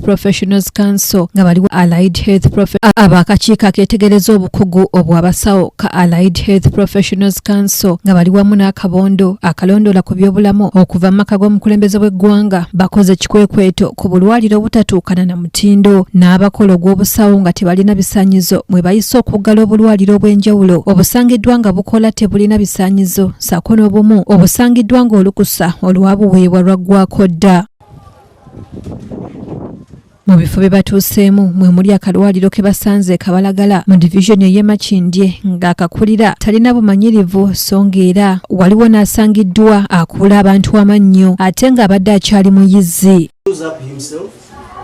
Professionals Council nga baliwo Allied Health abakakiiko akeetegereza obukugu obw'abasawo ka Allied Health Professionals Council nga bali wamu n'akabondo akalondoola ku byobulamu okuva mu maka g'omukulembeze w'eggwanga bakoze Ekikwekweto ku bulwaliro obutatuukana na mutindo n'abakola ogw'obusawo nga tebalina bisaanyizo mwe bayise okuggala obulwaliro obw'enjawulo obusangiddwa nga bukola tebulina bisaanyizo ssaako n'obumu obusangiddwa ng'olukusa olwabuweebwa lwaggwako dda. Mu bifo bye batuuseemu mwe muli akalwaliro ke basanze Kabalagala mu divisioni y'e Makindye ng'akakulira talina bumanyirivu so ng'era waliwo n'asangiddwa akuula abantu amannyo ate ng'abadde akyali muyizzi.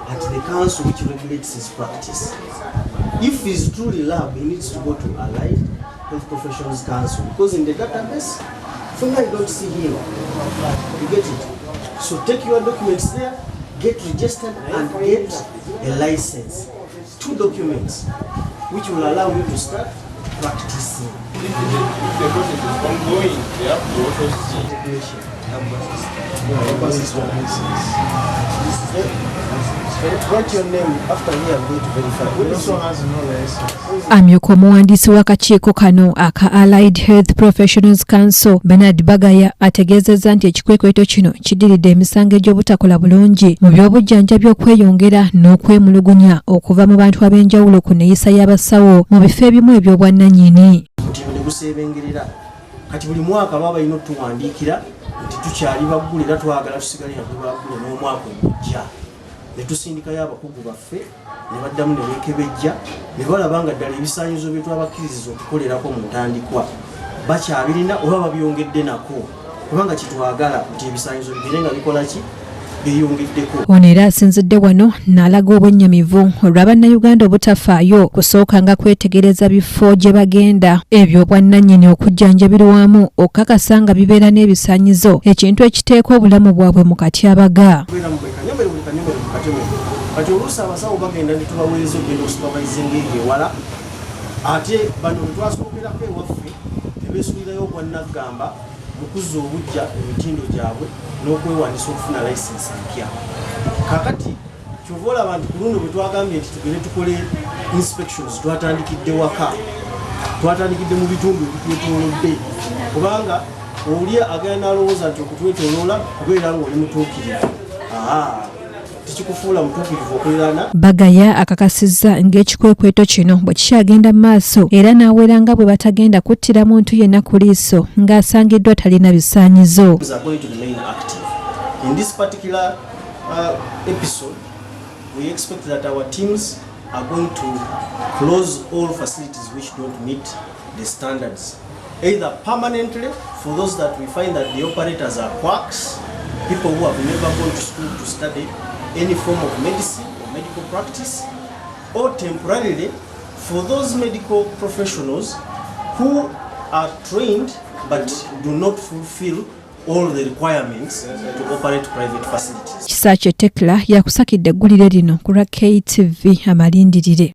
At the council which regulates his practice. If he is truly loved, he needs to go to Allied Health Professionals Council because in the database, from now you don't see him. You get it? So take your documents there, get registered and get a license. 2 documents which will allow you to start practicing. If the process is ongoing, they have to also see. Write your name after here I'm going to verify. This one has no license. Amyuka omuwandiisi w'akakiiko kano aka Allied Health Professionals Council Bernard Bagaya ategeezezza nti Ekikwekweto kino kiddiridde emisango egy'obutakola bulungi mu by'obujjanjabi okweyongera n'okwemulugunya okuva mu bantu ab'enjawulo ku nneeyisa y'abasawo mu bifo ebimu eby'obwannannyini. Kati buli mwaka baba balina otuwandiikira nti tukyali baggule era twagala tusigale baggule n'omwaka omujja ne tusindikayo abakugu baffe ne baddamu ne beekebejja ne balaba nga ddala ebisaanyizo bye twabakkiriza okukolerako mu ntandikwa bakyabirina oba babyongedde nako kubanga kitwagala nti ebisaanyizo bigere nga bikola ki biyongeddeko. Ono era asinzidde wano n'alaga obwennyamivu olw'Abannayuganda obutafaayo kusooka nga kwetegereza bifo gye bagenda eby'obwannannyini okujjanjabirwamu okukakasa nga bibeera n'ebisaanyizo ekintu ekiteeka obulamu bwabwe mu katyabaga. Kati oluusi abasawo bagenda ne tubaweereza okugenda osupervisinga eyo ewala ate bano bwe twasookerako ewaffe ne beesulirayo obwannaggamba mu kuzza obujja emitindo gyabwe n'okwewandiisa okufuna layisinsi empya. Kakati kyova olaba nti ku luno bwe twagambye nti tugende tukole inspections twatandikidde waka twatandikidde mu bitundu ebitwetoolodde kubanga oli agenda n'alowooza nti okutwetooloola kubeera ng'oli mutuukirivu. Bagaya akakasizza ng'Ekikwekweto kino bwe kikyagenda mu maaso era n'awera nga bwe batagenda kuttira muntu yenna ku liiso ng'asangiddwa talina bisaanyizo. In this particular episode, we expect that our teams are going to close all facilities which don't meet the standards, either permanently for those that we find that the operators are quacks, people who have never gone to school to study any form of medicine or medical practice, or temporarily for those medical professionals who are trained but do not fulfill all the requirements to operate private facilities. Kisaakye Tekla yakusakidde eggulire lino ku lwa KTV Amalindirire.